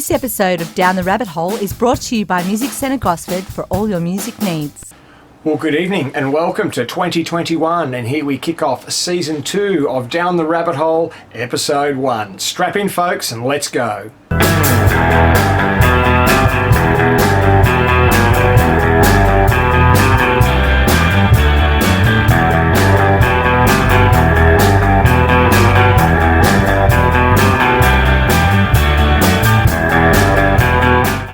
This episode of Down the Rabbit Hole is brought to you by Music Centre Gosford for all your music needs. Well, good evening and welcome to 2021, and here we kick off Season 2 of Down the Rabbit Hole, Episode 1. Strap in, folks, and let's go.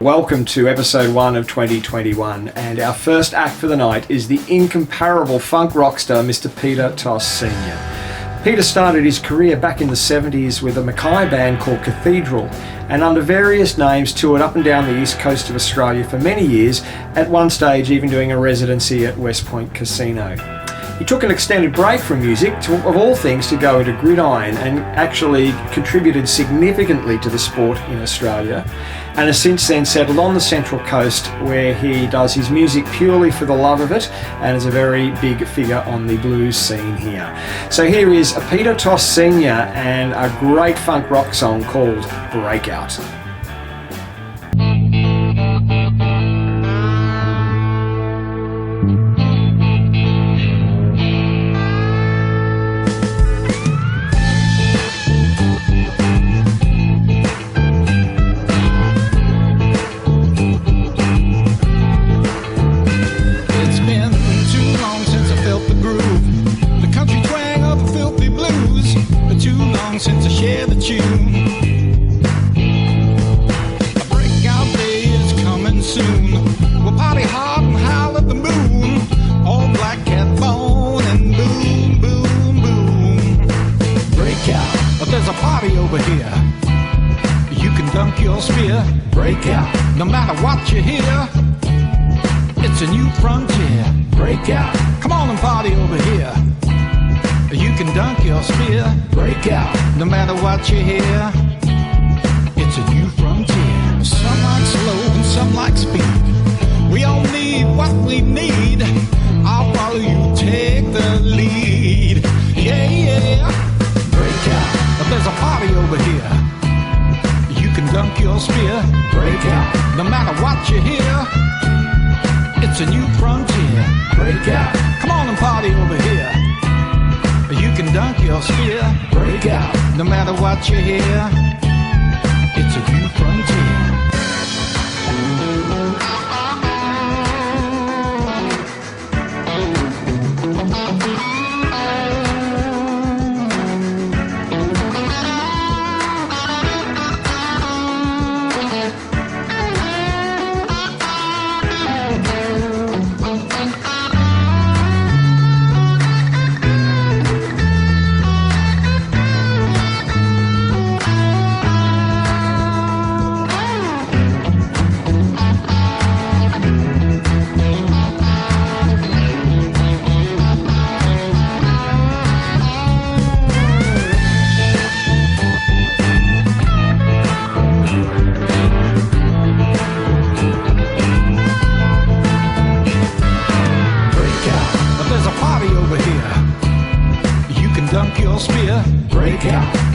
Welcome to episode 1 of 2021, and our first act for the night is the incomparable funk rock star Mr. Peter Tos Snr. Peter started his career back in the 70s with a Mackay band called Cathedral, and under various names toured up and down the east coast of Australia for many years, at one stage even doing a residency at West Point Casino. He took an extended break from music, of all things, to go into gridiron, and actually contributed significantly to the sport in Australia, and has since then settled on the Central Coast, where he does his music purely for the love of it and is a very big figure on the blues scene here. So here is Peter Tos Snr and a great funk rock song called Breakout. Since I share the tune, a breakout day is coming soon. We'll party hard and howl at the moon. All black cat bone and boom, boom, boom. Breakout, but there's a party over here. You can dunk your spear. Breakout, no matter what you hear. It's a new frontier. Breakout, come on and party over here. You can dunk your spear, break out, no matter what you hear. It's a new frontier. Some like slow and some like speed. We all need what we need. I'll follow you, take the lead. Yeah, yeah. Break out, but there's a party over here. You can dunk your spear, break out, no matter what you hear. It's a new frontier. Break out, come on and party over here. You can dunk your spear, break out, no matter what you hear. It's a new frontier.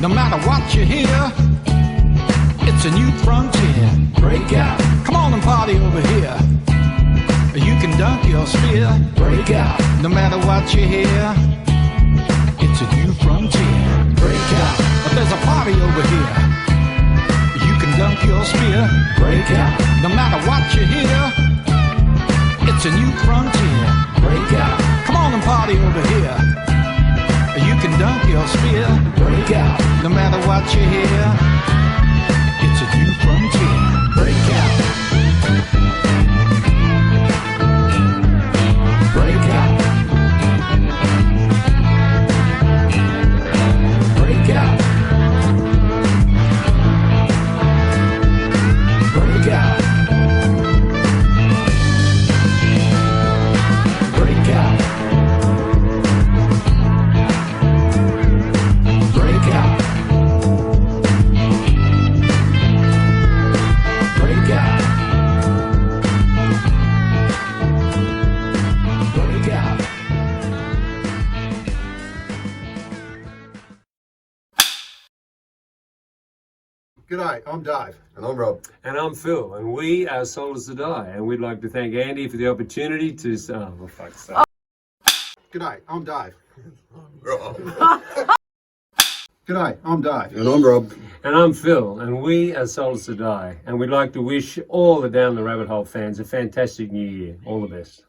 No matter what you hear, it's a new frontier. Break out, come on and party over here. You can dunk your spear, break out, no matter what you hear. It's a new frontier. Break out, but there's a party over here. You can dunk your spear, break out, no matter what you hear. It's a new frontier. Break out, come on and party over here. You can dunk your spear, break out, no matter what you hear. It's a new frontier, break out. Break out. Break out. Break out. Break out. Break out. G'day, I'm Dave. And I'm Rob. And I'm Phil, and we are Salticidae, and we'd like to thank Andy for the opportunity to... Oh, for fuck's sake. G'day, I'm Dave. Rob. G'day, I'm Dave. And I'm Rob. And I'm Phil, and we are Salticidae, and we'd like to wish all the Down the Rabbit Hole fans a fantastic new year. All the best.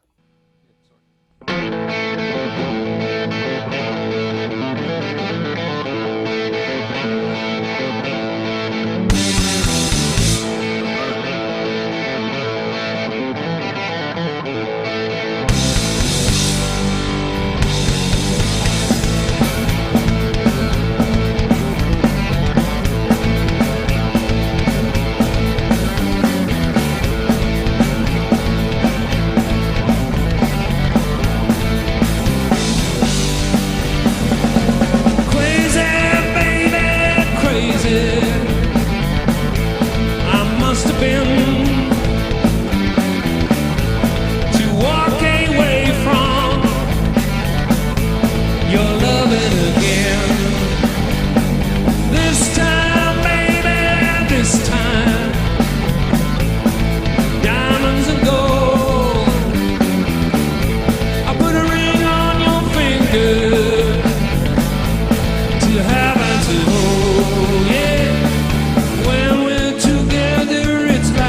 When we're together, it's like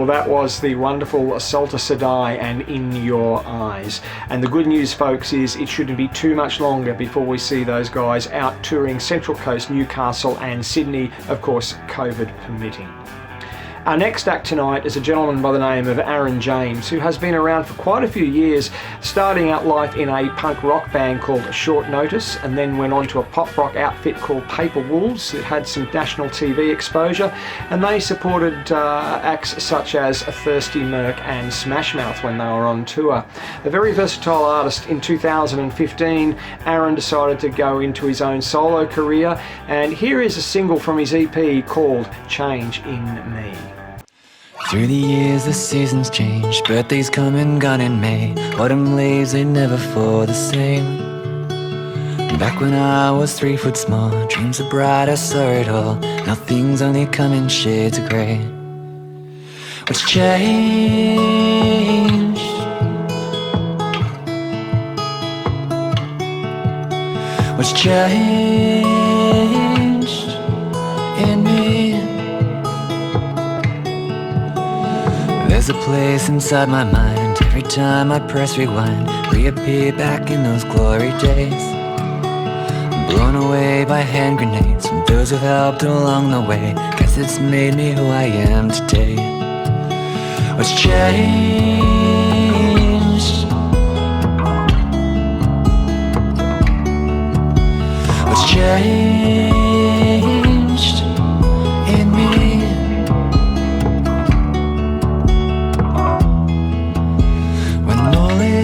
Well, that was the wonderful Salticidae and In Your Eyes. And the good news, folks, is it shouldn't be too much longer before we see those guys out touring Central Coast, Newcastle and Sydney, of course, COVID permitting. Our next act tonight is a gentleman by the name of Aaron James, who has been around for quite a few years, starting out life in a punk rock band called Short Notice, and then went on to a pop rock outfit called Paper Wolves that had some national TV exposure, and they supported acts such as Thirsty Merc and Smash Mouth when they were on tour. A very versatile artist, in 2015 Aaron decided to go into his own solo career, and here is a single from his EP called Change in Me. Through the years the seasons change, birthdays come and gone in May, autumn leaves they never fall the same. Back when I was 3 foot small, dreams are bright, I saw it all, now things only come in shades of grey. What's changed? What's changed in me? There's a place inside my mind, every time I press rewind, reappear back in those glory days. Blown away by hand grenades from those who've helped along the way. Guess it's made me who I am today. What's changed? What's changed in me?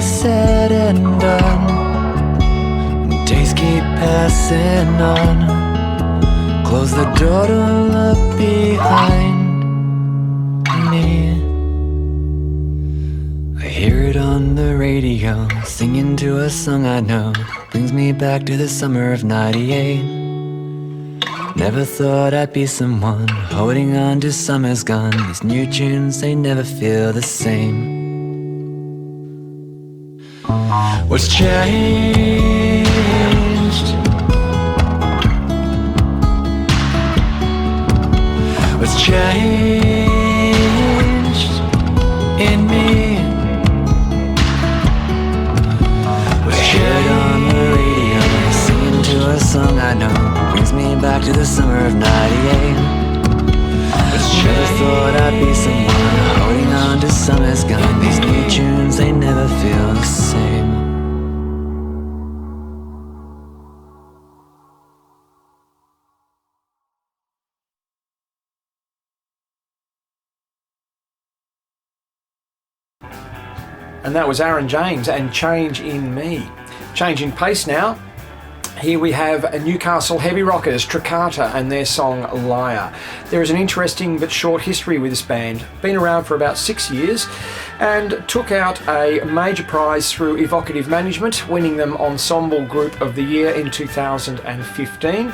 Said and done, days keep passing on. Close the door, don't look behind me. I hear it on the radio, singing to a song I know. Brings me back to the summer of '98. Never thought I'd be someone holding on to summer's gone. These new tunes, they never feel the same. What's changed? What's changed in me? What's changed on the radio, singing to a song I know, brings me back to the summer of '98. Never thought I'd be someone holding on to summer's gone. These new tunes, they never feel the same. And that was Aaron James and Change in Me. Changing pace now. Here we have Newcastle heavy rockers Tricata and their song Liar. There is an interesting but short history with this band. Been around for about 6 years and took out a major prize through Evocative Management, winning them Ensemble Group of the Year in 2015,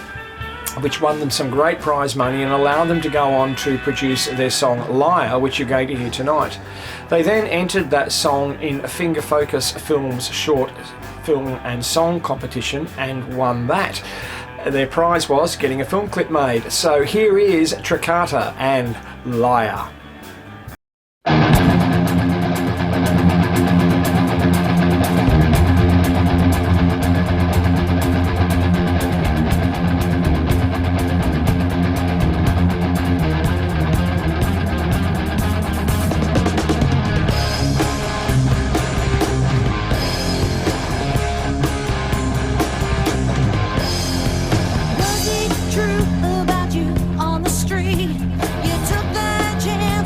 which won them some great prize money and allowed them to go on to produce their song Liar, which you're going to hear tonight. They then entered that song in Finger Focus Films short film and song competition and won that. Their prize was getting a film clip made. So here is Tricata and Liar. Was it true about you on the street? You took the chance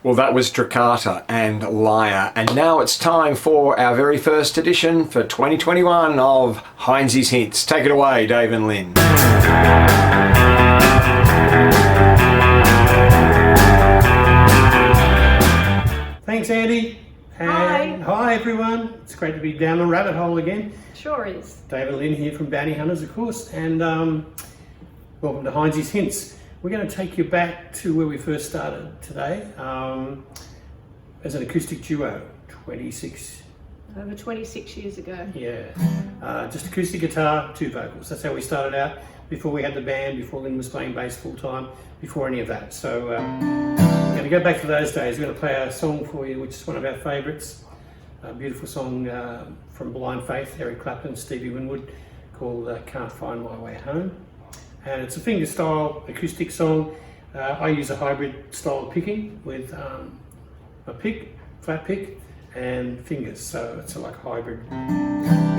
Well, that was Tricata and Liar, and now it's time for our very first edition for 2021 of Hindsy's Hints. Take it away, Dave and Lynn. Thanks, Andy. And hi, everyone. It's great to be down the rabbit hole again. Sure is. Dave and Lynn here from Bounty Hunters, of course, and welcome to Hindsy's Hints. We're going to take you back to where we first started today as an acoustic duo, Over 26 years ago. Yeah, just acoustic guitar, 2 vocals. That's how we started out before we had the band, before Lynn was playing bass full time, before any of that. So we're going to go back to those days. We're going to play a song for you, which is one of our favourites. A beautiful song from Blind Faith, Eric Clapton, Stevie Winwood, called Can't Find My Way Home. And it's a fingerstyle acoustic song. I use a hybrid style of picking with a pick, flat pick, and fingers. So it's like a hybrid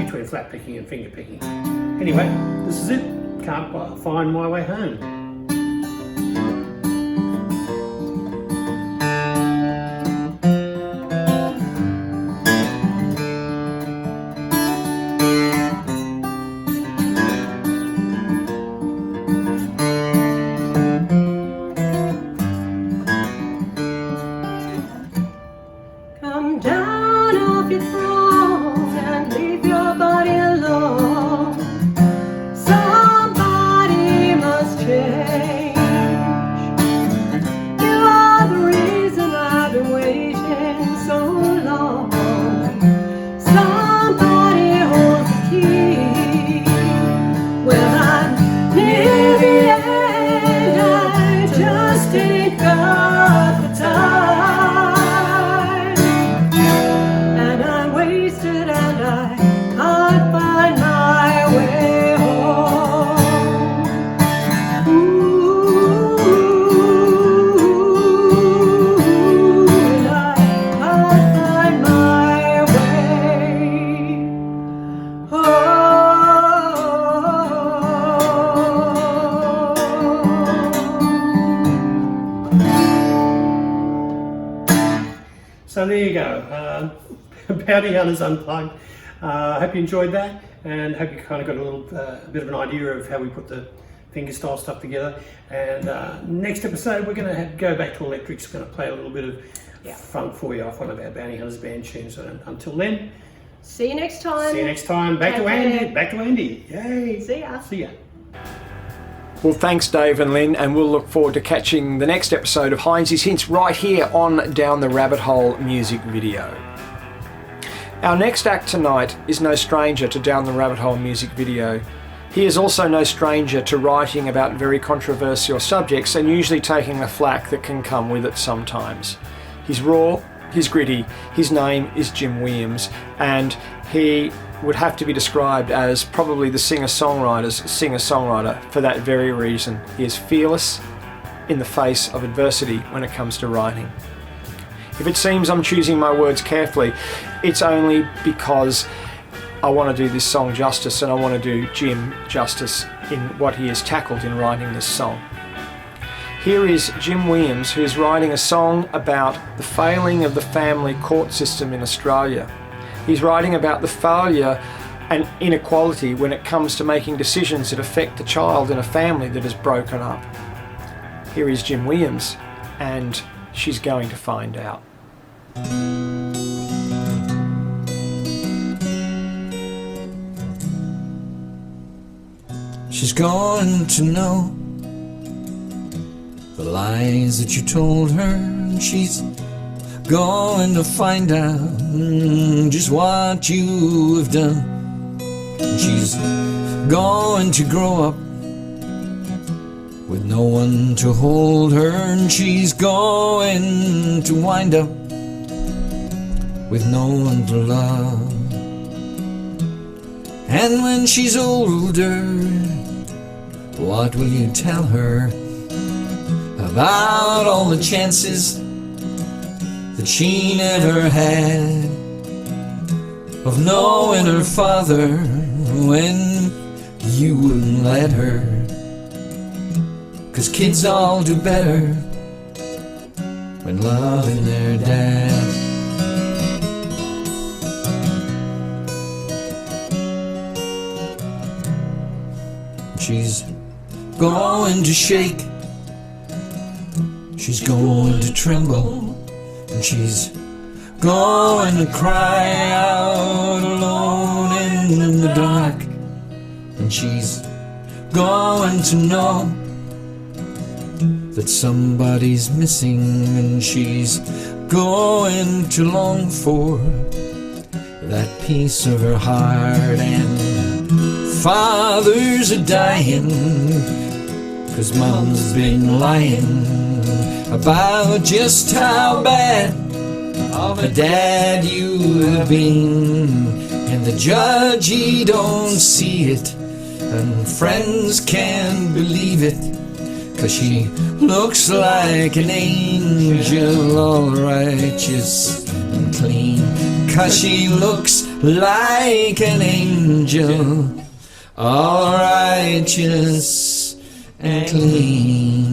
between flat picking and finger picking. Anyway, this is it. Can't Find My Way Home. So there you go, Bounty Hunters Unplugged. I hope you enjoyed that, and hope you kind of got a little bit of an idea of how we put the fingerstyle stuff together. And next episode we're going to go back to electrics. We're going to play a little bit of funk for you off one of our Bounty Hunters band tunes. And until then, see you next time. See you next time. Back to Andy. Back to Andy. Yay. See ya. See ya. Well, thanks, Dave and Lynn, and we'll look forward to catching the next episode of Hindsy's Hints right here on Down the Rabbit Hole music video. Our next act tonight is no stranger to Down the Rabbit Hole music video. He is also no stranger to writing about very controversial subjects and usually taking the flack that can come with it sometimes. He's raw, he's gritty, his name is Jim Williams, and he would have to be described as probably the singer-songwriter's singer-songwriter for that very reason. He is fearless in the face of adversity when it comes to writing. If it seems I'm choosing my words carefully, it's only because I want to do this song justice, and I want to do Jim justice in what he has tackled in writing this song. Here is Jim Williams, who is writing a song about the failing of the family court system in Australia. He's writing about the failure and inequality when it comes to making decisions that affect the child in a family that is broken up. Here is Jim Williams, and she's going to find out. She's going to know the lies that you told her, and she's going to find out just what you have done. And she's going to grow up with no one to hold her, and she's going to wind up with no one to love. And when she's older, what will you tell her about all the chances that she never had of knowing her father when you wouldn't let her? 'Cause kids all do better when loving their dad. She's going to shake, she's going to tremble, and she's going to cry out alone in the dark. And she's going to know that somebody's missing, and she's going to long for that piece of her heart. And fathers are dying 'cause mom's been lying about just how bad of a dad you have been. And the judge, he don't see it, and friends can't believe it, 'cause she looks like an angel, all righteous and clean. 'Cause she looks like an angel, all righteous and clean.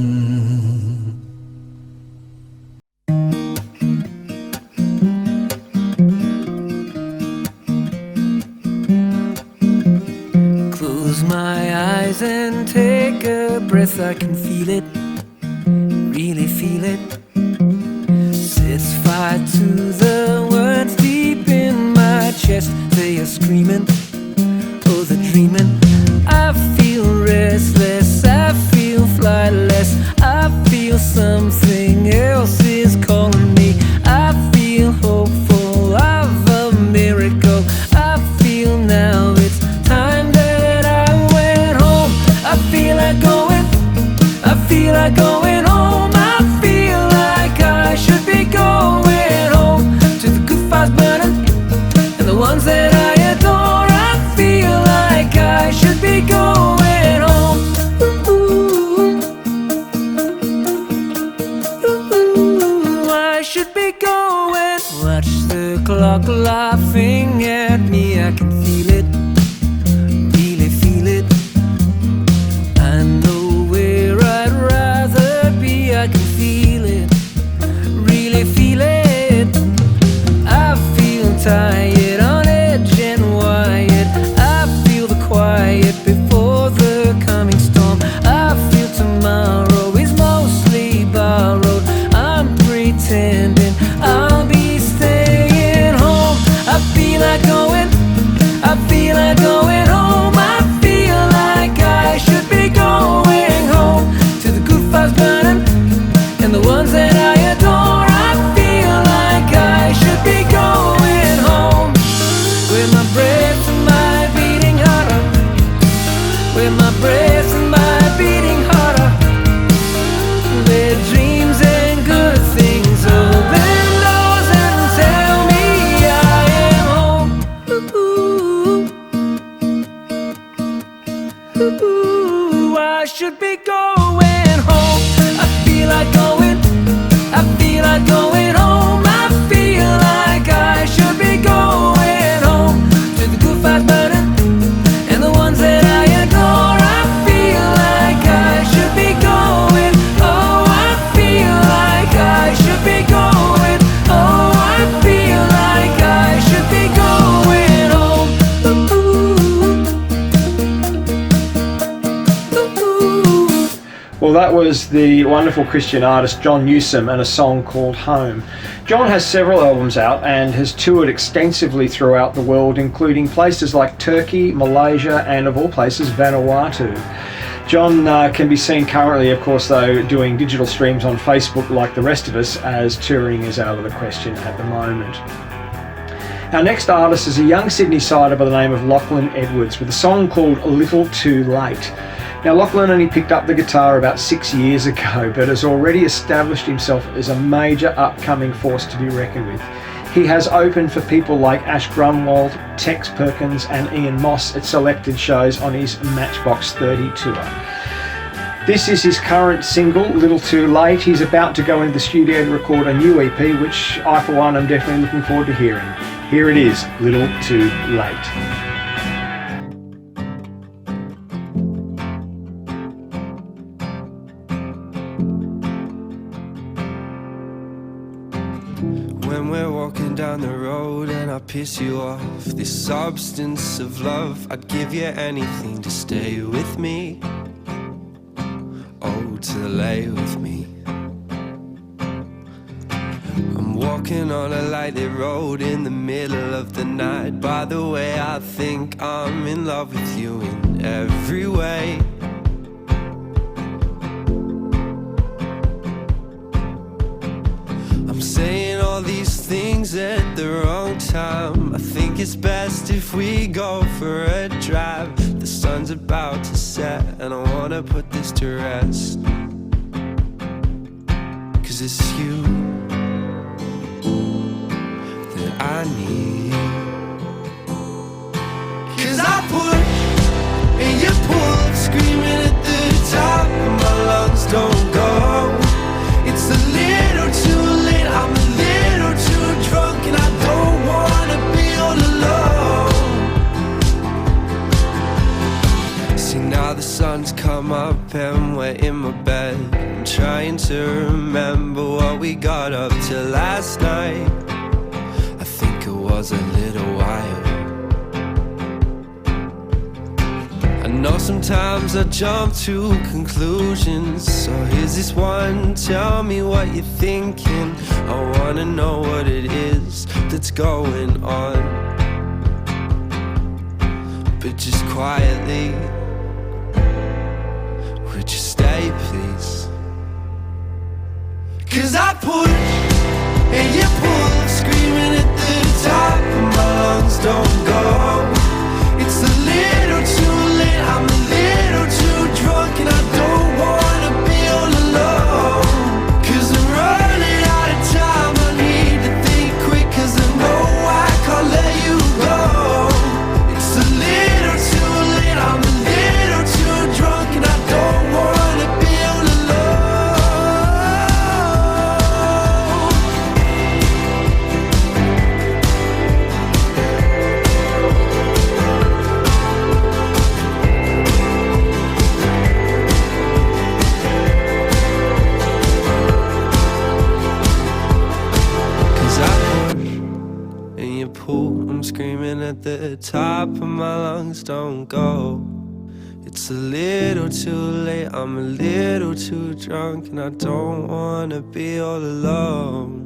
Close my eyes and take a breath, I can feel it, really feel it. Sets fire to the words deep in my chest. They are screaming, oh, they're dreaming. I feel restless, I feel flightless, I feel something else is calling me. I feel hopeful of a miracle. I feel now it's time that I went home. I feel like going, I feel like going home. I feel like I should be going home to the good fires burning and the ones that I adore. I feel like I should be going home. Ooh, I should be going. Watch the clock laughing at me. I can feel it, really feel it. I know where I'd rather be. I can feel it, really feel it. I feel tired, on edge and wired. I feel the quiet before the coming storm. I feel tomorrow is mostly borrowed. I'm pretending I'll be staying home. I feel like going, I feel like going home. I feel like I should be going home to the good fires burning and the ones that I adore. I feel like I should be going home, with my breath and my beating harder, with my breath and my beating harder. Their dreams and good things open doors and tell me I am home. Ooh, I should be going home. I feel like going, I feel like going home. I feel like I should be going home to the good fires burning and the ones that I adore. I feel like I should be going. Oh, I feel like I should be going. Oh, I feel like I should be going home. Well, that was the wonderful Christian artist John Newsom and a song called Home. John has several albums out and has toured extensively throughout the world, including places like Turkey, Malaysia, and of all places, Vanuatu. John can be seen currently, of course, though, doing digital streams on Facebook like the rest of us, as touring is out of the question at the moment. Our next artist is a young Sydney-sider by the name of Lachlan Edwards with a song called A Little Too Late. Now, Lachlan only picked up the guitar about 6 years ago, but has already established himself as a major upcoming force to be reckoned with. He has opened for people like Ash Grunwald, Tex Perkins and Ian Moss at selected shows on his Matchbox 30 tour. This is his current single, Little Too Late. He's about to go into the studio to record a new EP, which I, for one, am definitely looking forward to hearing. Here it is, Little Too Late. When we're walking down the road and I piss you off, this substance of love, I'd give you anything to stay with me. Oh, to lay with me. I'm walking on a lighted road in the middle of the night. By the way, I think I'm in love with you in every way. I'm saying all these things at the wrong time. I think it's best if we go for a drive. The sun's about to set and I wanna put this to rest. 'Cause it's you that I need. 'Cause I push and you pull, screaming at the top and my lungs don't go. It's a little too late, I'm a little too drunk and I don't wanna be all alone. See, now the sun's come up and we're in my bed. I'm trying to remember what we got up to last night. I think it was a little while. I know sometimes I jump to conclusions, so here's this one, tell me what you're thinking. I wanna know what it is that's going on. But just quietly, would you stay please? 'Cause I push and you pull, screaming at the top and my lungs don't go. It's a little too late, I'm a little too drunk and I don't wanna be all alone. 'Cause I'm running out of time, I need to think quick 'cause I know I can't let you go. It's a little too late, I'm a little too drunk and I don't wanna be all alone. I'm screaming at the top and my lungs don't go. It's a little too late, I'm a little too drunk and I don't wanna be all alone.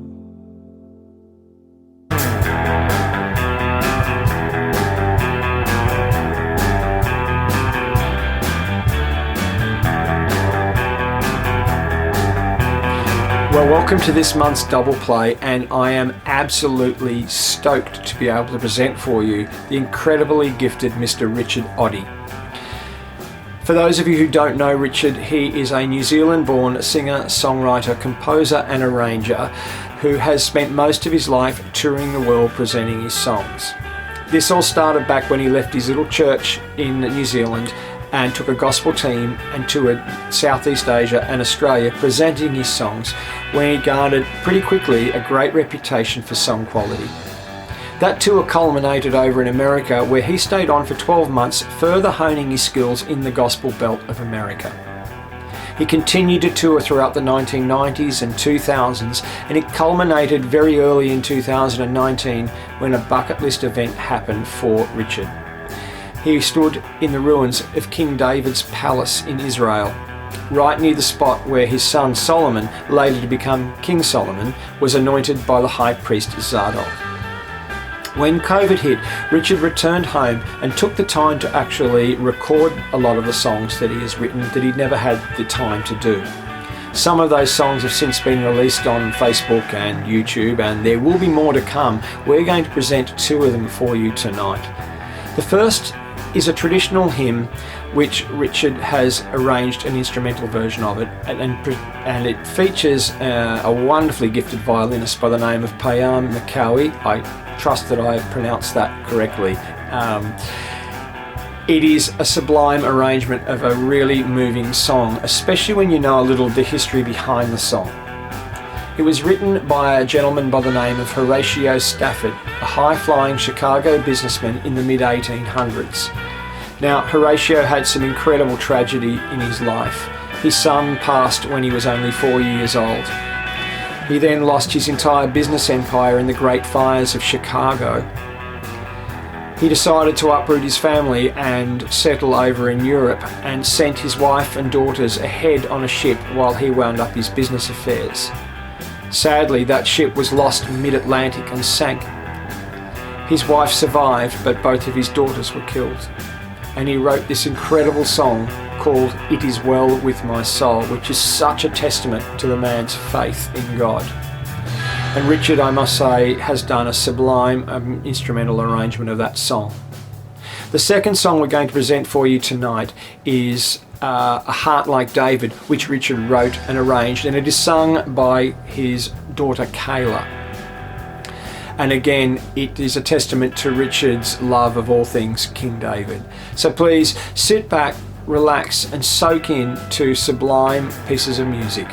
Well, welcome to this month's double play, and I am absolutely stoked to be able to present for you the incredibly gifted Mr. Richard Oddie. For those of you who don't know Richard, he is a New Zealand-born singer, songwriter, composer and arranger who has spent most of his life touring the world presenting his songs. This all started back when he left his little church in New Zealand and took a gospel team and toured Southeast Asia and Australia presenting his songs, when he garnered pretty quickly a great reputation for song quality. That tour culminated over in America, where he stayed on for 12 months, further honing his skills in the gospel belt of America. He continued to tour throughout the 1990s and 2000s, and it culminated very early in 2019 when a bucket list event happened for Richard. He stood in the ruins of King David's palace in Israel, right near the spot where his son Solomon, later to become King Solomon, was anointed by the high priest Zadok. When COVID hit, Richard returned home and took the time to actually record a lot of the songs that he has written that he'd never had the time to do. Some of those songs have since been released on Facebook and YouTube, and there will be more to come. We're going to present two of them for you tonight. The first is a traditional hymn which Richard has arranged an instrumental version of it, and it features a wonderfully gifted violinist by the name of Payam Makawi. I trust that I pronounced that correctly. It is a sublime arrangement of a really moving song, especially when you know a little of the history behind the song. It was written by a gentleman by the name of Horatio Stafford, a high-flying Chicago businessman in the mid-1800s. Now, Horatio had some incredible tragedy in his life. His son passed when he was only 4 years old. He then lost his entire business empire in the Great Fires of Chicago. He decided to uproot his family and settle over in Europe, and sent his wife and daughters ahead on a ship while he wound up his business affairs. Sadly, that ship was lost mid-Atlantic and sank. His wife survived, but both of his daughters were killed. And he wrote this incredible song called It Is Well With My Soul, which is such a testament to the man's faith in God. And Richard, I must say, has done a sublime instrumental arrangement of that song. The second song we're going to present for you tonight is A Heart Like David, which Richard wrote and arranged, and it is sung by his daughter Kayla. And again, it is a testament to Richard's love of all things King David. So please sit back, relax, and soak in to sublime pieces of music.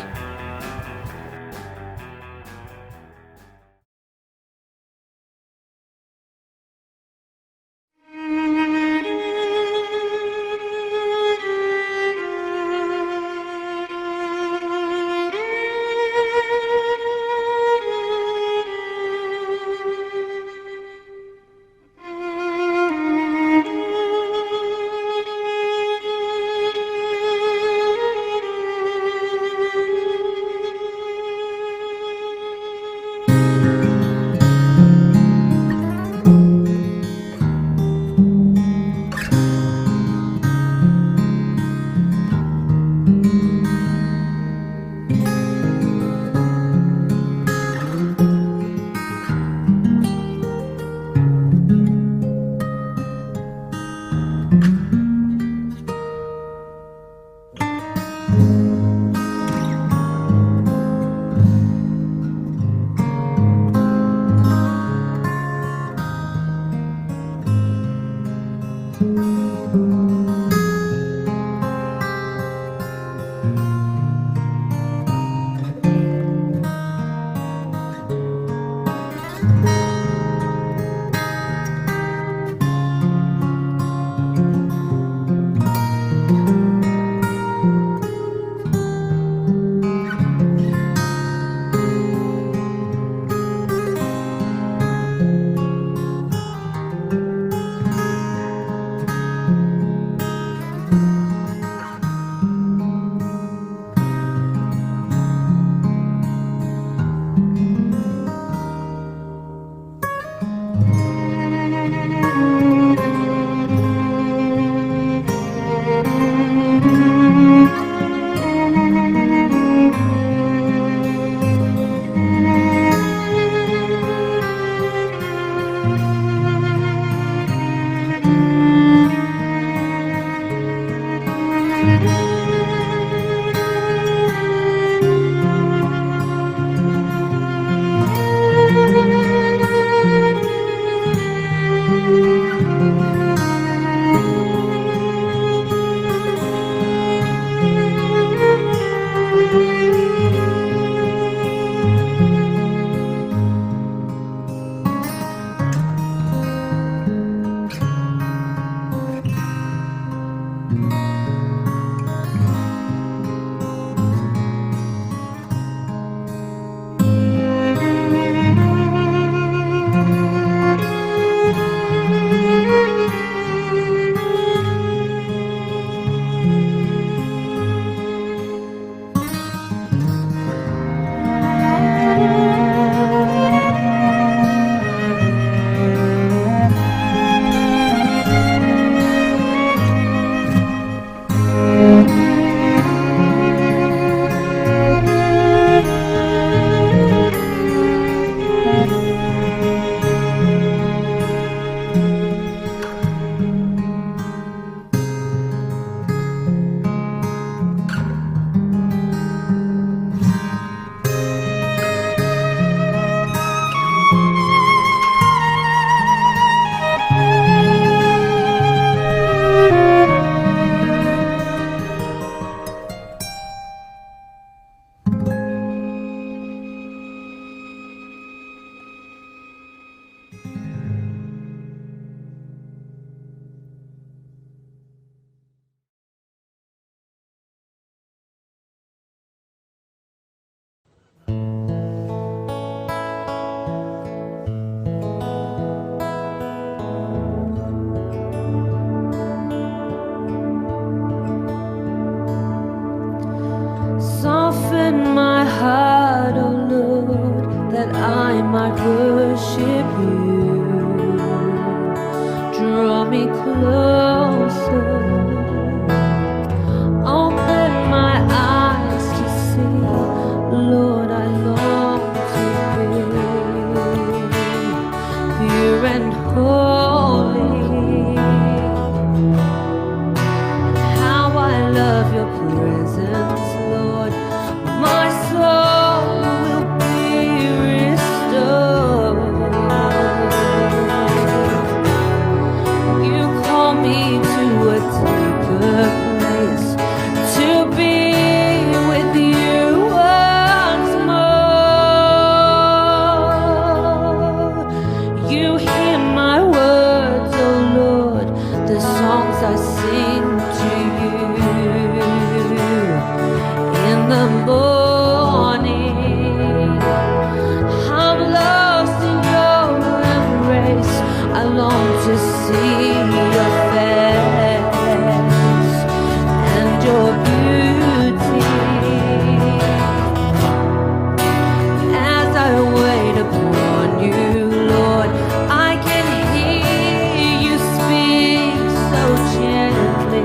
might worship you. Draw me closer. Open my eyes to see. Lord, I long to be pure and holy. How I love your presence, Lord. My soul will be restored. You call me to a deeper place, to be with you once more. You hear my words, oh Lord, the songs I sing to you in the morning. I'm lost in your embrace. I long to see your face and your beauty. As I wait upon you, Lord, I can hear you speak so gently.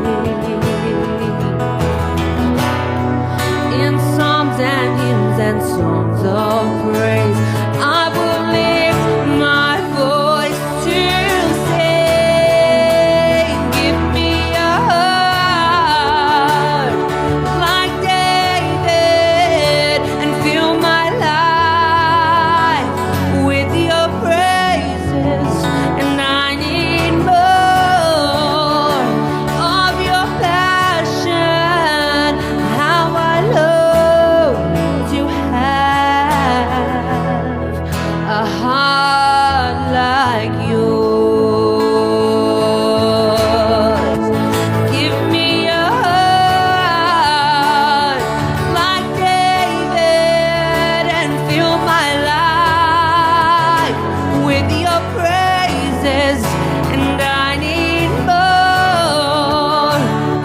In psalms and hymns and songs of praise, I will lift my voice to sing. Give me a heart like David and fill my life with your praises. And I need more of your passion. How I love to have a heart like yours. Give me a heart like David and fill my life with your praises. And I need more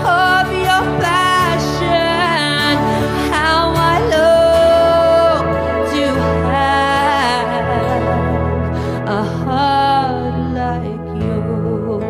of your passion. How I love to have a heart like yours.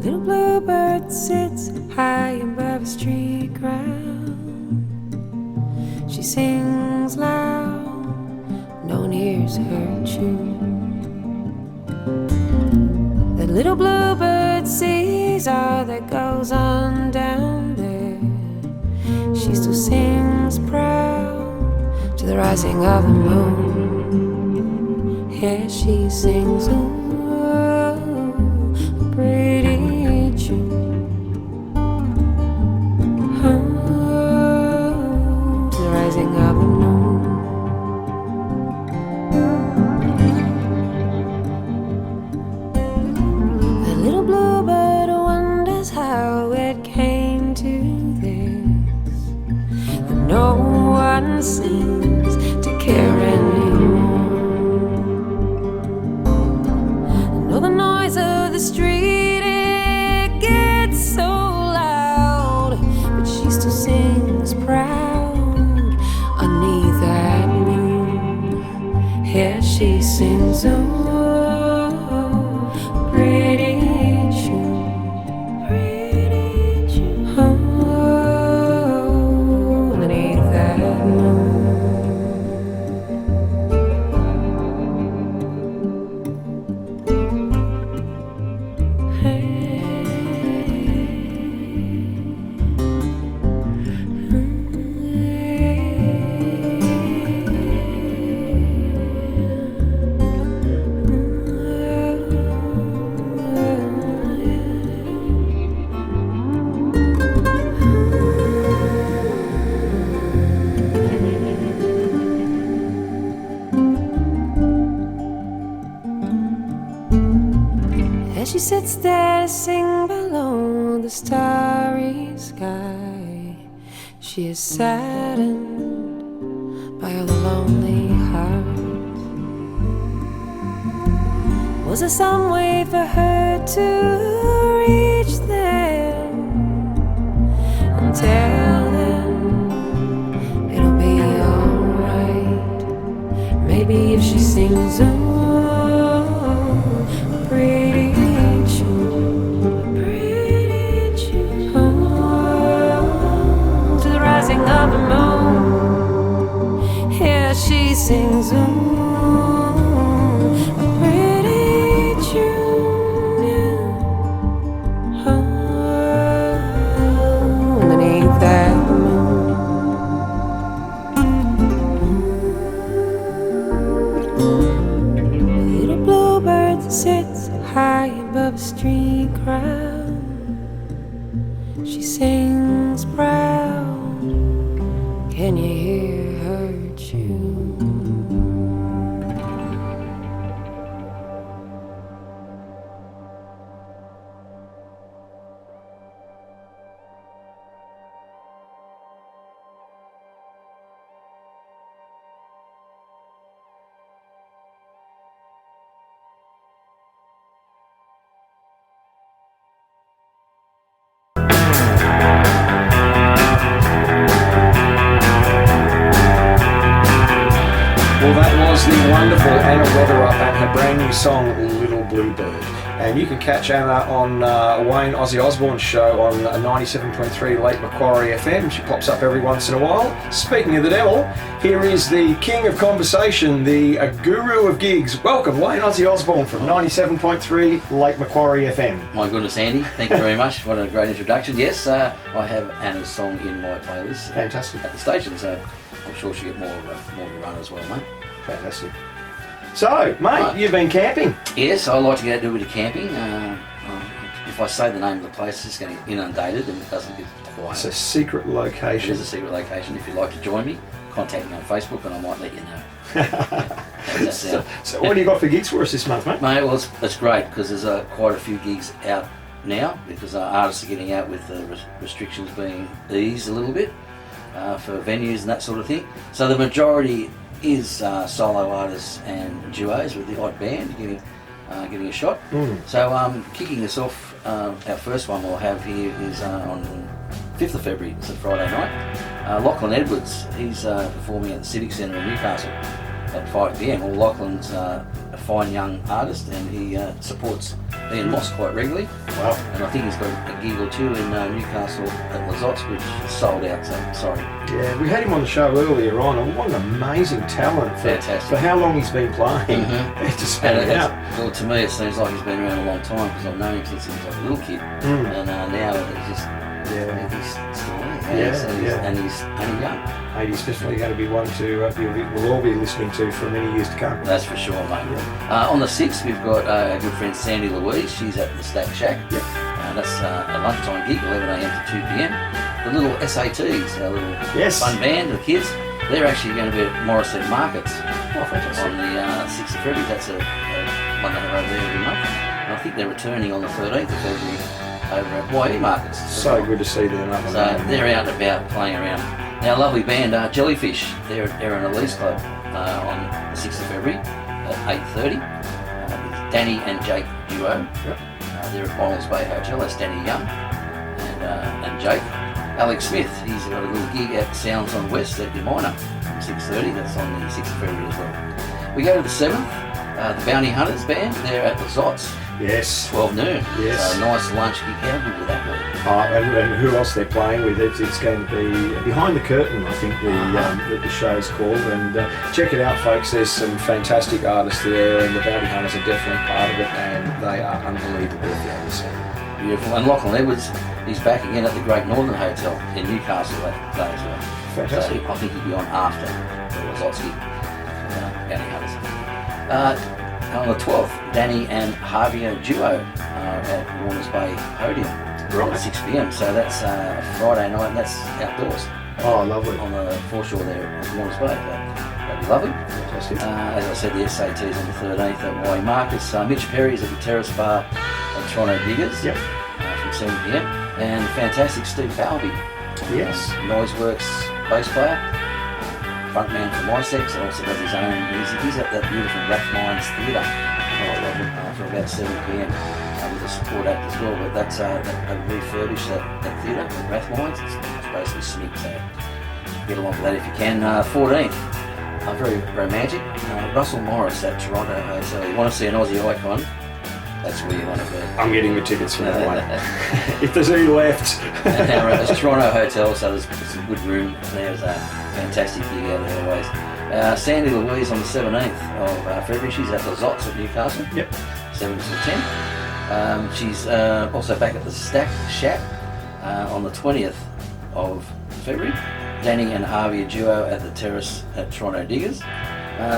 Little bluebird sits high above a street ground. She sings loud, no one hears her tune. That little bluebird sees all that goes on down there. She still sings proud to the rising of the moon. Yeah, she sings, oh, a pretty tune. Oh, to the rising of the moon. The little bluebird wonders how it came to this, that no one seems to care anymore. And all the noise of the street, it gets so loud, but she still sings proud underneath that moon. Yeah, she sings, oh, pretty tune, pretty tune, oh, underneath that moon. as she sits there to sing below the starry sky. She is saddened by all the lonely hearts. Was there some way for her to reach them and tell them it'll be alright? Maybe if she sings a pretty tune, to the rising of the moon. Here she sings a pretty tune, underneath that moon. Little bluebird sits high above a street crowd. She sings proud. Can you hear her tune? Well, that was the wonderful Anna Weatherup and her brand new song, Little Bluebird. And you can catch Anna on Wayne Ozzy Osborne's show on 97.3 Lake Macquarie FM. She pops up every once in a while. Speaking of the devil, here is the king of conversation, the guru of gigs. Welcome, Wayne Ozzy Osborne from 97.3 Lake Macquarie FM. My goodness, Andy, thank you very much. What a great introduction. Yes, I have Anna's song in my playlist Fantastic. at the station, so I'm sure she'll get more to run as well, mate. Fantastic. So, mate, you've been camping. Yes, I like to go out and do a bit of camping. If I say the name of the place, it's going to get inundated and it doesn't get quiet. It's a secret It location. is a secret location. If you'd like to join me, contact me on Facebook and I might let you know. How does that sound? So what do you got for gigs for us this month, mate? Mate, well, it's great because there's quite a few gigs out now because artists are getting out with the restrictions being eased a little bit for venues and that sort of thing. So the majority is solo artists and duos with the odd band getting a shot. So kicking this off, our first one we'll have here is on 5th of February, it's a Friday night. Lachlan Edwards, he's performing at the Civic Centre in Newcastle at 5 p.m. Well, Lachlan's a fine young artist and he supports Ian Moss quite regularly. Wow. And I think he's got a gig or two in Newcastle at Lizottes, which is sold out, so sorry. Yeah, we had him on the show earlier on, and what an amazing talent for how long he's been playing. To span it out. Well, to me, it seems like he's been around a long time because I've known him since he was like a little kid, and now he's just he's still there. And he's only young. Mate, he's definitely going to be one to we'll all be listening to for many years to come. That's for sure, mate. On the 6th, we've got a good friend Sandy Louise. She's at the Stack Shack. That's a lunchtime gig, 11 a.m. to 2 p.m. The little s02s, our little fun band, the kids, they're actually going to be at Morrison Markets on the 6th of February. That's a one they have over there every month. And I think they're returning on the 13th of February over at YE Markets. So good to see them. So they're out and about playing around. Now, lovely band, Jellyfish, they're at Erin Elise Club on the 6th of February at 8:30. Danny and Jake duo. They're at Bonalds Bay Hotel. That's Danny Young and Jake. Alex Smith, he's got a little gig at Sounds on West at Umina from 6:30. That's on the 6th of February as well. We go to the 7th. The Bounty Hunters band, they're at the Zots. Yes. 12 noon. Yes. So nice lunch gig. How good would that be? And who else they're playing with? It's going to be Behind the Curtain, I think the show's called. And check it out, folks. There's some fantastic artists there, and the Bounty Hunters are definitely part of it, and they are unbelievable if you haven't seen them. Beautiful. And Lachlan Edwards, he's back again at the Great Northern Hotel in Newcastle that day as well. Fantastic. So I think he'll be on after the Lizottes gig. Bounty Hunters. On the 12th, Danny and Javier duo at Warners Bay Podium at 6 p.m. So that's a Friday night and that's outdoors. Oh, lovely. On the foreshore there at Warners Bay. That'd be lovely. Fantastic. As I said, the s02 is on the 13th at Y Marcus. Mitch Perry's at the Terrace Bar at Toronto Diggers. Yep. From 7pm. And fantastic Steve Falby. Yes. Noiseworks bass player. Frontman for My Sex, and also does his own music. He's at that beautiful Rathmines Theatre. Oh, lovely. For about 7pm with a support act as well. But that's they refurbished that theatre with Rathmines. It's basically sneak, so get along with that if you can. 14th, very romantic. Russell Morris at Toronto Hotel. You want to see an Aussie icon? That's where you want to be. I'm getting the tickets for that one. If there's any left. It's Toronto Hotel, so there's some good room. There's a fantastic gig out there always. Sandy Louise on the 17th of February. She's at the Zots at Newcastle. Yep. 7 to 10. She's also back at the Stack Shack on the 20th of February. Danny and Harvey, a duo at the Terrace at Toronto Diggers.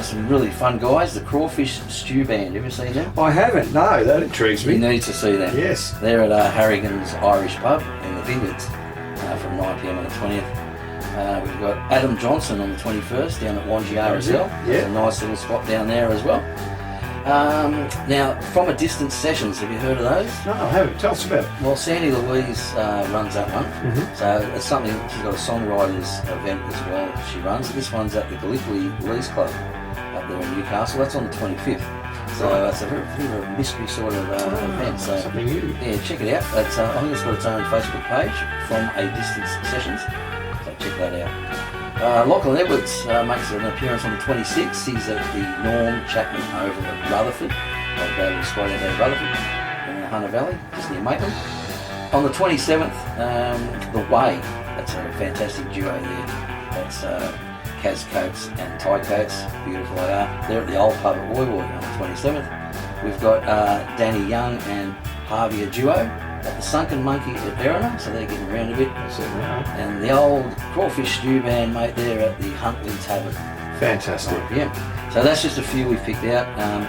Some really fun guys, the Crawfish Stew Band. Have you seen them? I haven't, no, that intrigues me. You need to see them. Yes. They're at Harrigan's Irish Pub in the Vineyards from 9pm on the 20th. We've got Adam Johnson on the 21st down at Wanji RSL. Yeah. There's a nice little spot down there as well. Now, From a Distance Sessions, have you heard of those? No, I haven't. Tell us about it. Well, Sandy Louise runs that one. Mm-hmm. So it's something, she's got a songwriters event as well she runs. This one's at the Gallipoli Lees Club up there in Newcastle. That's on the 25th. So it's a very mystery sort of event. So something new. yeah, check it out. It's, I think it's got its own Facebook page, From a Distance Sessions. So check that out. Lachlan Edwards makes an appearance on the 26th. He's at the Norm Chapman Oval at Rutherford. I'll go to the squad out there at Rutherford in the Hunter Valley, just near Maitland. On the 27th, The Way. That's a fantastic duo there. That's Kaz Coates and Ty Coates. Beautiful they are. They're at the Old Pub at Woy Woy on the 27th. We've got Danny Young and Harvey, a duo at the Sunken Monkey at Erina, so they're getting around a bit. And the old Crawfish Stew Band, mate, they're at the Huntley Tavern. Fantastic. Yeah. So that's just a few we've picked out.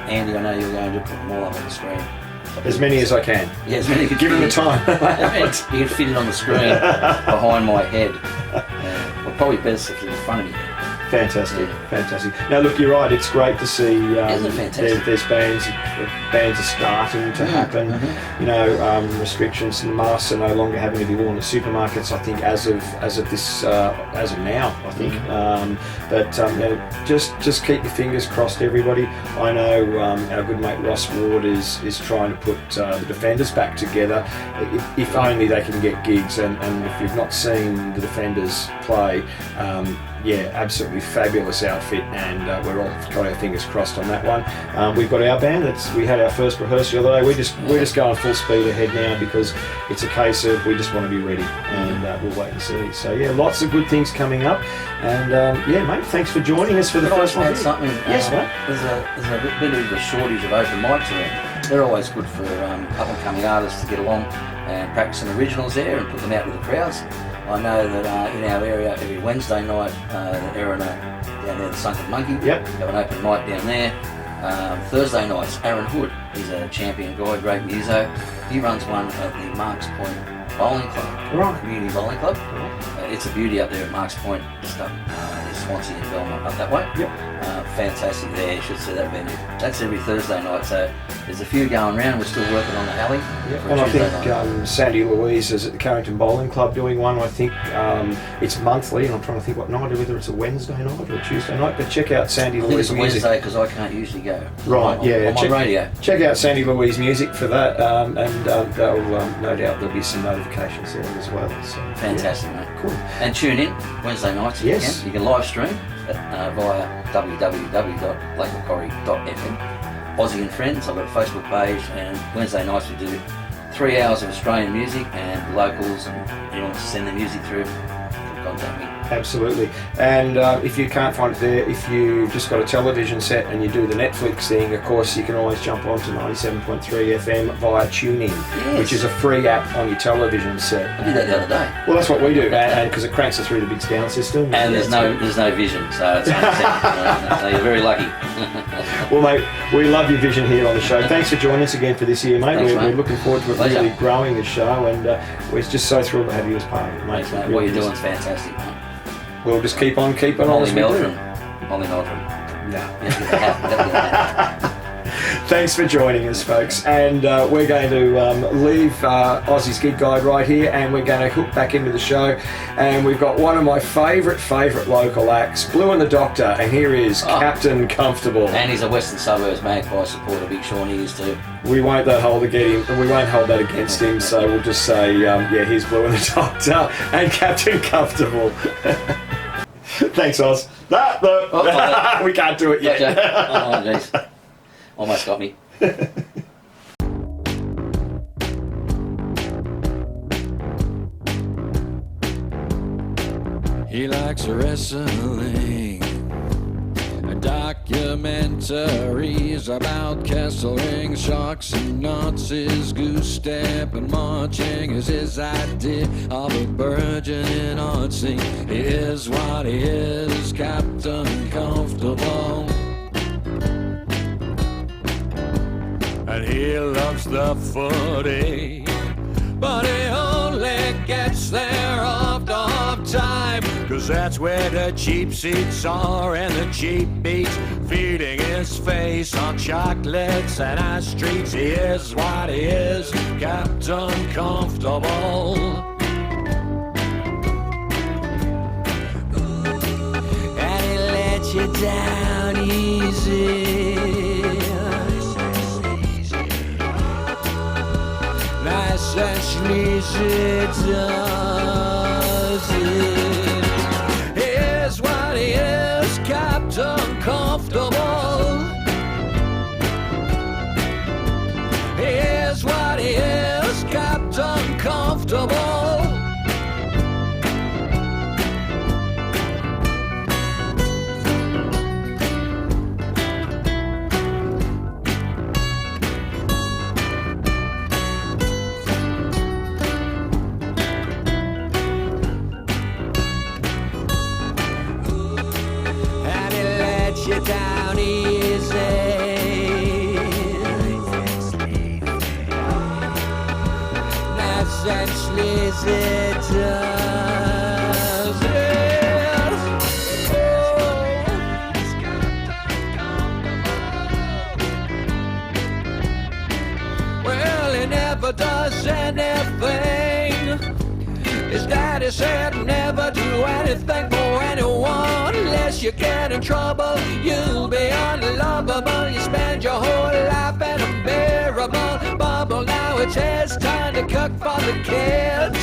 Andy, I know you're going to put them all up on the screen. As many as I can. Yeah, as many. Given the time. You can fit it on the screen behind my head. Well, probably best if it's in front of me. Fantastic, fantastic. Now look, you're right, it's great to see Isn't it fantastic? there's bands are starting to happen. You know, restrictions and masks are no longer having to be worn at supermarkets, I think, as of now, I think. But you know, just keep your fingers crossed, everybody. I know our good mate Ross Ward is trying to put the Defenders back together, if only they can get gigs. And if you've not seen the Defenders play, yeah, absolutely fabulous outfit, and we're all got our fingers crossed on that one. We've got our band. We had our first rehearsal the other day. We're just going full speed ahead now because it's a case of we just want to be ready, and we'll wait and see. So yeah, lots of good things coming up, and yeah, mate, thanks for joining us for the first one. Something. Yes, mate. There's a bit of a shortage of open mics around. They're always good for up and coming artists to get along and practice some originals there and put them out with the crowds. I know that in our area every Wednesday night, the Erina down there, the Sunken Monkey, have an open mic down there. Thursday nights, Aaron Hood, he's a champion guy, great muso. He runs one at the Marks Point Bowling Club, Community Bowling Club. It's a beauty up there at Marks Point, just up in Swansea and Belmont, up that way. Fantastic there, you should see that venue. That's every Thursday night, so there's a few going around. We're still working on the alley. And I think Sandy Louise is at the Carrington Bowling Club doing one. I think it's monthly, and I'm trying to think what night, whether it's a Wednesday night or a Tuesday night. But check out Sandy Louise it's a music. Wednesday because I can't usually go. Right, yeah. I'm on radio. Check out Sandy Louise music for that, and they'll no doubt there'll be some notifications there as well. So, fantastic, yeah. mate. Cool. And tune in Wednesday nights if you can. You can live stream via www.lakemacquarie.fm. Aussie and Friends, I've got a Facebook page, and Wednesday nights we do 3 hours of Australian music, and locals, and anyone wants to send their music through, contact me. Absolutely. And if you can't find it there, if you've just got a television set and you do the Netflix thing, of course you can always jump onto 97.3 FM via TuneIn, which is a free app on your television set. I did that the other day. Well, that's what we do, and because it cranks it through the big sound system. And there's no vision, so it's so you're very lucky. Well, mate, we love your vision here on the show. Thanks for joining us again for this year, mate. Thanks, We're looking forward to it really growing the show, and we're just so thrilled to have you as part of it, mate. Thanks, mate. What you're doing is fantastic, mate. We'll just keep on keeping on as we do. on the Nodrum. No. Yeah, Thanks for joining us, folks. And we're going to leave Aussie's Gig Guide right here, and we're going to hook back into the show. And we've got one of my favourite local acts, Blue and the Doctor, and here is Captain Comfortable. and he's a Western Suburbs Magpie supporter, Big Sean he is too. We won't hold that against him, so we'll just say, here's Blue and the Doctor and Captain Comfortable. Thanks, Oz. We can't do it yet. Gotcha. Oh, jeez. Almost got me. He likes wrestling, documentaries about castling, sharks and Nazis, goose step and marching is his idea of a burgeoning art scene. He is what he is, Captain Comfortable. And he loves the footy, but he only gets there after half time, 'cause that's where the cheap seats are and the cheap beats, feeding his face on chocolates and ice treats. He is what he is, Captain Comfortable. And he lets you down easy. Nice and sleazy does it. Here's what he is, Captain Comfortable. Here's what he is, Captain Comfortable. You down easy. Nice and sleazy does it. Well, he never does anything. His daddy said never do anything for anyone. Unless you get in trouble, you'll be unlovable. You spend your whole life in a unbearable bubble. Now it's his time to cook for the kids.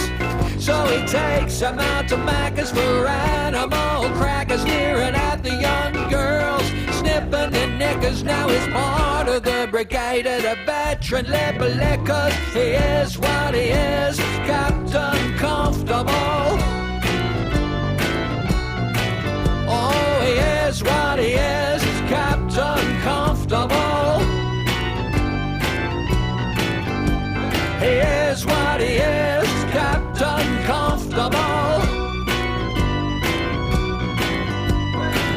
So he takes them out to Macca's for animal crackers, leering at the young girls, snipping their knickers. Now he's part of the brigade of the veteran liver lickers. He is what he is, Captain Comfortable. Oh, he is what he is, Captain Comfortable. He is what he is, Captain Comfortable.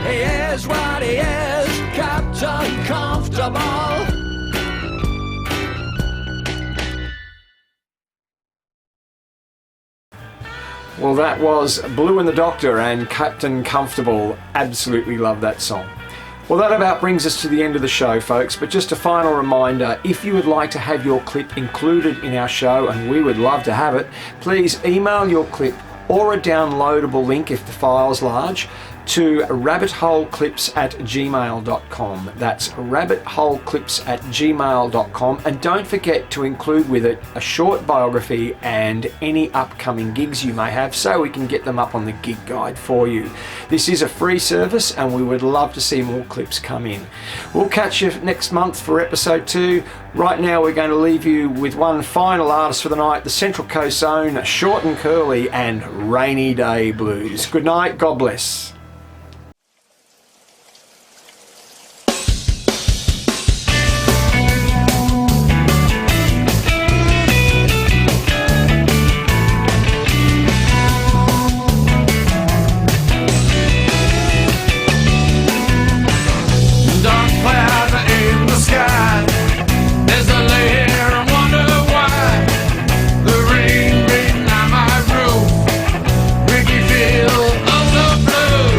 He is what he is, Captain Comfortable. Well, that was Blue and the Doctor and Captain Comfortable. Absolutely love that song. Well, that about brings us to the end of the show, folks, but just a final reminder, if you would like to have your clip included in our show, and we would love to have it, please email your clip or a downloadable link if the file's large to rabbitholeclips@gmail.com. That's rabbitholeclips@gmail.com, and don't forget to include with it a short biography and any upcoming gigs you may have, so we can get them up on the gig guide for you. This is a free service and we would love to see more clips come in. We'll catch you next month for episode 2. Right now we're going to leave you with one final artist for the night, the Central Coast's own Short and Curly and Rainy Day Blues. Good night, God bless. Blue.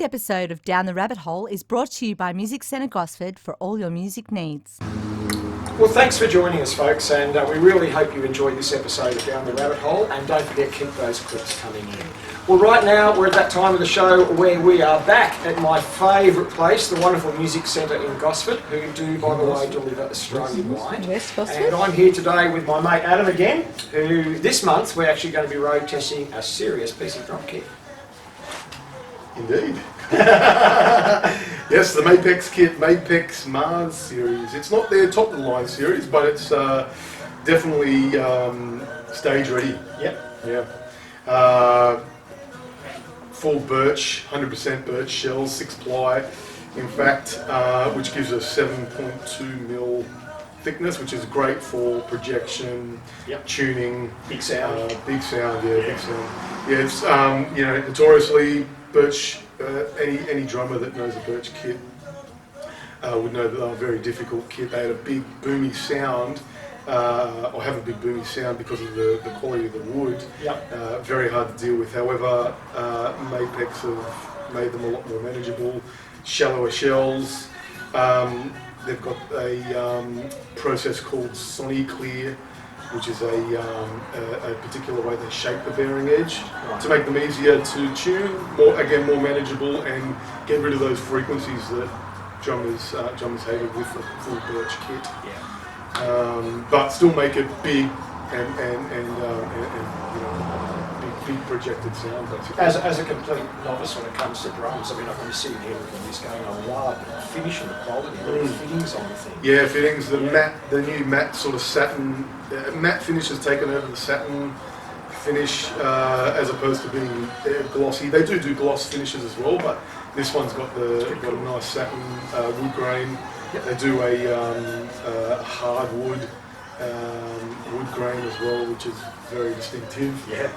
episode of Down the Rabbit Hole is brought to you by Music Centre Gosford for all your music needs. Well, thanks for joining us, folks, and we really hope you enjoyed this episode of Down the Rabbit Hole, and don't forget, keep those clips coming in. Well, right now, we're at that time of the show where we are back at my favourite place, the wonderful Music Centre in Gosford, who do, by the way, deliver Australian-wide. West Gosford. And I'm here today with my mate Adam again, who this month we're actually going to be road testing a serious piece of drum kit. Indeed. Yes, the Mapex kit, Mapex Mars series. It's not their top of the line series, but it's definitely stage ready. Yep. Yeah. Full birch, 100% birch shells, 6 ply, in fact, which gives us 7.2 mil thickness, which is great for projection, tuning, Big sound. Big sound. Yeah, it's notoriously birch. Any drummer that knows a birch kit would know that they're a very difficult kit. They had a big boomy sound, or have a big boomy sound because of the quality of the wood. Very hard to deal with. However, Mapex have made them a lot more manageable. Shallower shells. They've got a process called Clear, which is a particular way they shape the bearing edge to make them easier to tune, more manageable, and get rid of those frequencies that drummers hated with the full birch kit. But still make it big and big projected sound. Basically. As a complete novice when it comes to drums, I mean, I can be sitting here looking at this going, oh wow, the finish and the quality, the fittings on the thing. Yeah, fittings, the new matte sort of satin, matte finish has taken over the satin finish as opposed to being glossy. They do gloss finishes as well, but this one's got a nice satin wood grain. They do a hardwood wood grain as well, which is very distinctive. It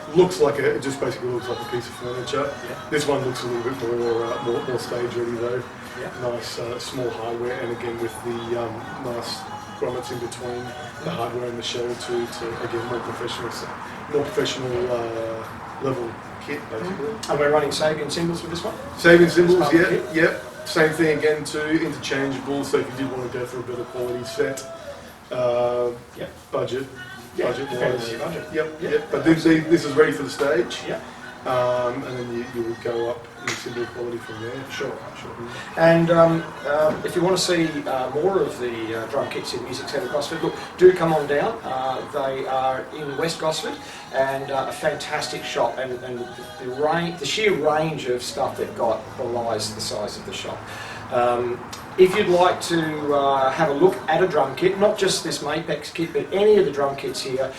just basically looks like a piece of furniture. This one looks a little bit more stage ready though. Nice small hardware, and again with the nice grommets in between the hardware and the shell to again more professional level kit basically. And we're running Sabian cymbals with this one? Sabian cymbals, yeah. Same thing again too, interchangeable, so if you did want to go for a better quality set, budget wise. Yep. But this is ready for the stage. And then you would go up in cymbal quality from there. Sure. And if you want to see more of the drum kits in Music Centre Gosford, look, do come on down. They are in West Gosford, and a fantastic shop, and the sheer range of stuff they've got belies the size of the shop. If you'd like to have a look at a drum kit, not just this Mapex kit, but any of the drum kits here,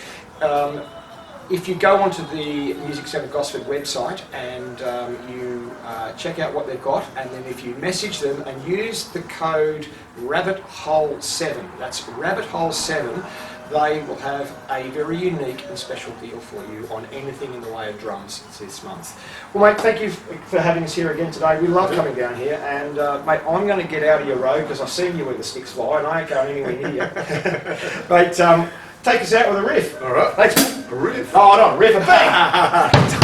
if you go onto the Music Centre Gosford website and you check out what they've got, and then if you message them and use the code RABBITHOLE7, that's RABBITHOLE7, they will have a very unique and special deal for you on anything in the way of drums this month. Well, mate, thank you for having us here again today. We love coming down here, and mate, I'm going to get out of your road because I've seen you where the sticks fly, and I ain't going anywhere near you. But take us out with a riff. All right. Thanks. A riff. Oh, not a riff, a bang!